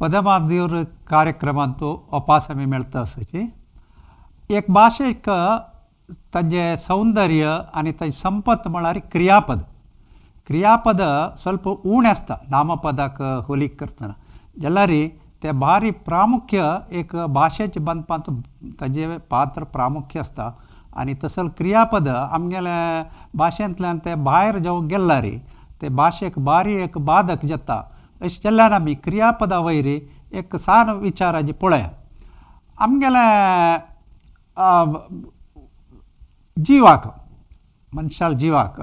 पदमाधुर कार्यक्रमांतू अपास आमी मेळटा आसाची एक भाशेक ताजें सौंदर्य आनी ताजी संपत म्हळ्यार क्रियापद ಸ್ವಲ್ಪ उणें आसता नामपदाक होलीक करतना जाल्यार ते भारी प्रामुख्य एक भाशेचे बांदपांत ताजें पात्र प्रामुख्य आसता आनी तसल क्रियापद आमगेल्या भाशेंतल्यान ते भायर जेव गेल्यार ते भाशेक भारी एक बाधक जाता अशें जाल्यार आमी क्रियापदा वयर एक सान विचाराची पळया आमगेल्या जिवाक मनशाल जिवाक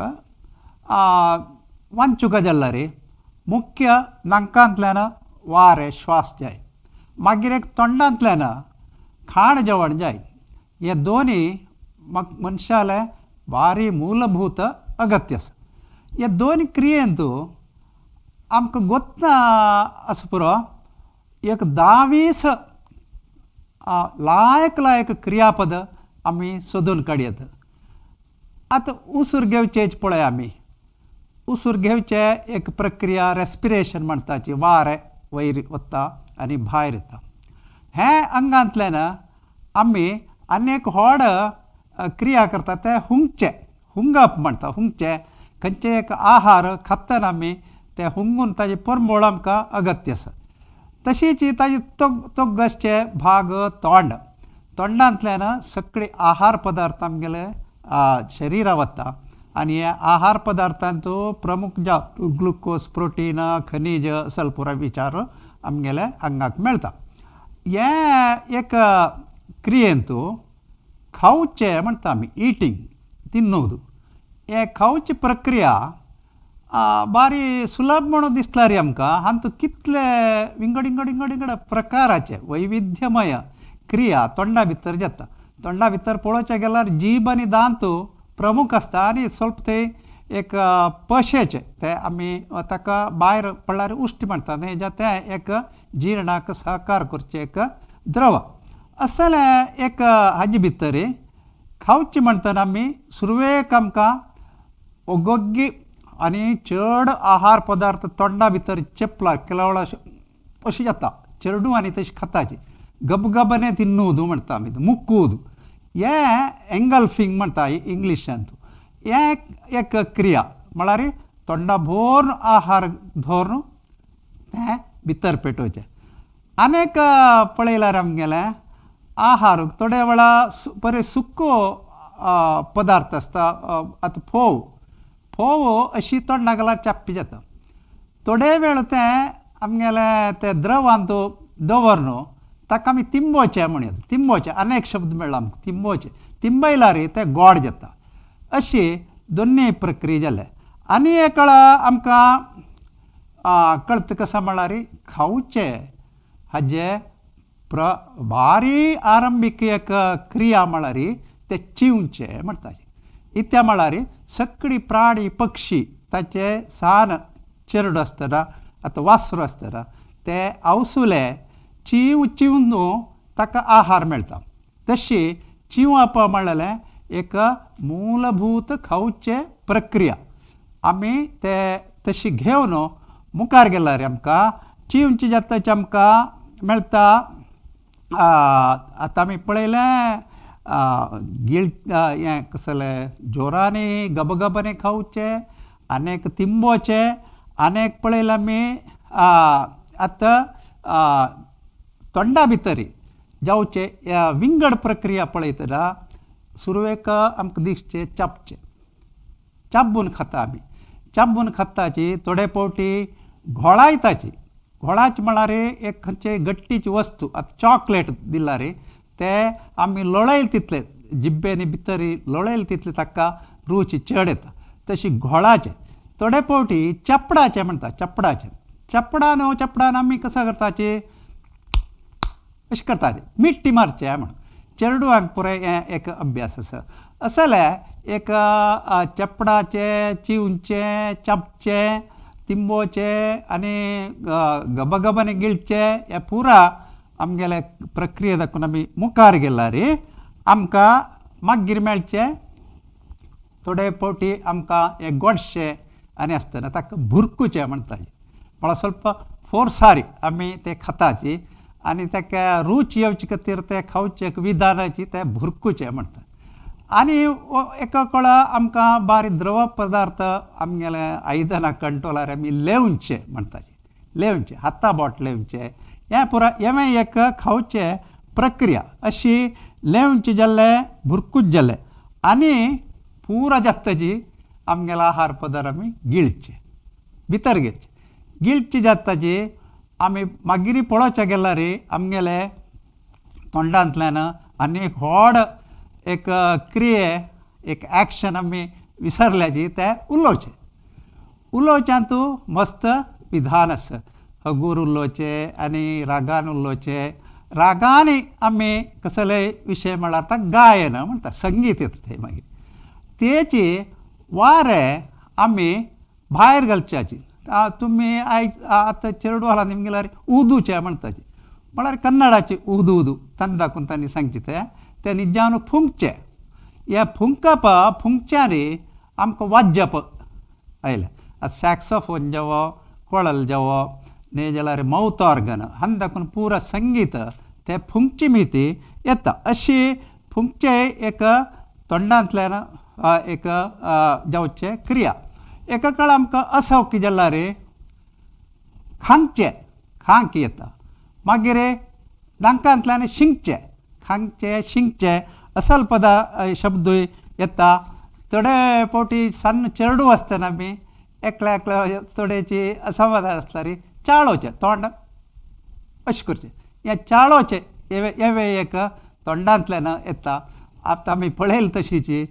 वांचूक जाल्यार मुख्य नाकांतल्यान वारें श्वास जाय मागीर एक तोंडांतल्यान खाण जेवण जाय हे दोनी मनशाले भारी मूलभूत अगत्य आसा हे दोन क्रियेंतू आमकां गोत्ता आसा पुरो एक 10-20 लायक क्रियापद आमी सोदून काडयात आतां उसर घेवचेच पळय आमी उसर घेवचे एक प्रक्रिया रेस्पिरेशन म्हणटाची वारें वयर वता आनी भायर येता हे अंगांतल्यान आमी आनीक व्हड क्रिया करता ते हुंगप म्हणटा हुंगचे खंयचे एक आहार खातना आमी ते हुंगून ताजे परमळ आमकां अगत्य आसा तशीच ताजी तोग्गसचे भाग तोंडांतल्यान सगळे आहार पदार्थ आमगेले शरिरा वता आनी हे आहार पदार्थांतू प्रमुख ग्लुकोज प्रोटीन खनिज सल्फर विचार आमगेल्या अंगाक मेळटा हे एक क्रियेंतू खावचे म्हणटा आमी इटींग तिन्नोद हे खावची प्रक्रिया बारी सुलभ म्हणून दिसला रे आमकां हातूंत कितले विंगड प्रकाराचे वैविध्यमय क्रिया तोंडा भितर जाता तोंडा भितर पळोवचें गेल्यार जीब आनी दांत प्रमुख आसता आनी स्वल्प ते एक पशेचे ते आमी ताका भायर पडल्यार उश्ट म्हणटा हेज्या ते एक जिर्णाक सहकार करचे एक द्रव असले एक हाजे भितर खावची म्हणटना आमी सुरवेक आमकां ओगोग्गी आनी चड आहार पदार्थ तोंडा भितर चेपला केळवळा अशी जाता चेरडू आनी तशी खाताची गबगबने तिन्नूद म्हणटा आमी मुक्कूद हे एंगल्फींग म्हणटा इंग्लिशांत हे एक क्रिया म्हळ्यार तोंडा भोवन आहार धरून ते भितर पेटोवचे आनीक पळयल्यार आमगेले आहार थोडे वेळा बरे सुको पदार्थ आसता आतां फोव अशी तोंडा गेल्यार चाप्पी जाता थोडे वेळ ते आमगेले ते द्रवांत दवरन ताका आमी तिंबोचे म्हणयात तिंबोचे अनेक शब्द मेळ्ळा आमकां तिंबयल्यार ते गोड जाता अशी दोनूय प्रक्रिया जाल्या आनी एक आमकां कळटा कसो म्हळ्यार खावचे हाजे भारी आरंभीक एक क्रिया म्हळ्यार ते चिवचे म्हणटा इत्या म्हळ्यार सगळी प्राणी पक्षी ताचे सान चेरडो आसतना आतां वासरू आसतना ते अवसुले चिवन ताका आहार मेळटा तशी चिवप म्हणलें एक मूलभूत खावचे प्रक्रिया आमी ते तशी घेवन मुखार गेल्यार आमकां चिवची जाताचे आमकां मेळटा आतां आमी पळयलें हें कसलें जोरांनी गबगबने खावचे आनीक तिंबोचे आनीक पळयलें आमी आतां तोंडा भितर जावचे विंगड प्रक्रिया पळयतना सुरवेक आमकां दिसचे चाबून खाता आमी चाबून खाताची थोडे फावटी घोळायताची घोळाची म्हळ्यार एक खंयचे गट्टीची वस्तू आतां चॉकलेट दिल्यार ते आमी लोळयले तितले जिब्बेनी भितर लोळयले तितले ताका रूच चड येता तशी घोळाचे थोडे फावटी चपडाचे म्हणटा चपडान आमी कसो करताचे अशें करताचे मिट्टी मारचे म्हणून चेरडूआंक पुराय हें एक अभ्यास आसा असले एक चपडाचे चिवचे चापचे तिंबोचे आनी गबगबने गिळचे हे पुरा आमगेले प्रक्रिये दाखोवन आमी मुखार गेल्यार आमकां मागीर मेळचे थोडे फावटी आमकां हे गोडशे आनी आसतना ताका भुरकुचे म्हणटाले म्हळ्यार ಸ್ವಲ್ಪ फोर्सारी आमी ते खाताची आनी ताका रूच येवचे खातीर ते खावचे विधानाची ते भुरकूचे म्हणटा आनी एका कळा आमकां बारीक द्रव पदार्थ आमगेले आयदनां कंट्रोलार आमी लेवचे म्हणटाचे लेवचे हाता बोट लेवचे हें पुरा हें एक खावचे प्रक्रिया अशी लेवचे जाल्ले भुरकूच जाल्ले आनी पुरा जात्ताची आमगेलो आहार पदार्थ आमी गिळचे भितर घेवचे गिळचे जात्ताची आमी मागीर पळोवचे गेल्यार आमगेले तोंडांतल्यान आनी एक व्हड एक क्रिये एक एक्शन आमी विसरल्याची ते उलोवचे उलोवच्यांतू मस्त विधान आसा हगूर उलोवचे आनी रागान उलोवचे रागांनी आमी कसले विशय म्हळ्यार आतां गायन म्हणटा संगीत येता थंय मागीर तेची वारें आमी भायर घालच्याची तुमी आतां चेडवाला निमगेल्यार उदूचे म्हणटाचे म्हळ्यार कन्नडाचे उदू उदू तांणी दाखोवन तांणी सांगचे ते निजान फुंकचे हे फुंकच्यांनी आमकां वाजप आयलें सॅक्सोफोन जावो कोळल जावो न्ही जाल्यार माउथ ऑर्गन हांणी दाखोवन पुरा संगीत ते फुंकची मिती येता अशी फुंकचे एक तोंडांतल्यान एक जावचे क्रिया एका काळ आमकां असवकी जाल्यार खांकचे खांक येता मागीर नाकांतल्यान शिंकचे खांकचे शिंकचे असल शब्दूय येता थोडे फावटी सन्न चेडू आसतना आमी एकल्या एकल्या थोड्याची असंवाद आसल्यार चाळोवचे तोंड अशें करचें हे चाळोवचे हे एक तोंडांतल्यान येता आतां आमी पळयलें तशीची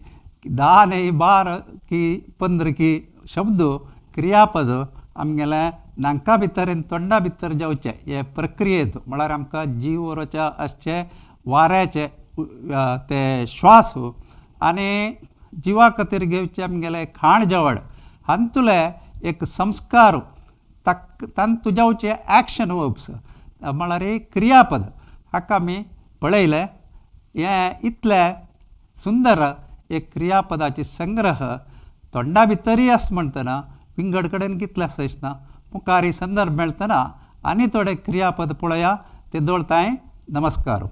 10 नहीं 12 की 15 की शब्द क्रियापद आमगेले नाका भितर आनी तोंडा भितर जावचे हे प्रक्रियेंत म्हळ्यार आमकां जीव व्हरचे आसचे वाऱ्याचे ते श्वास आनी जिवा खातीर घेवचे आमगेले खाण जेवण हातूंतले एक संस्कार तांतू जावचे एक्शन वर्ब्स म्हळ्यार क्रियापद हाका आमी पळयले हे इतले सुंदर एक क्रियापदाचे संग्रह तोंडा भितरय आसा म्हणटना विंगड कडेन कितले आसना मुखार संदर्भ मेळटना आनी थोडे क्रियापद पळया ते दवरताय नमस्कार.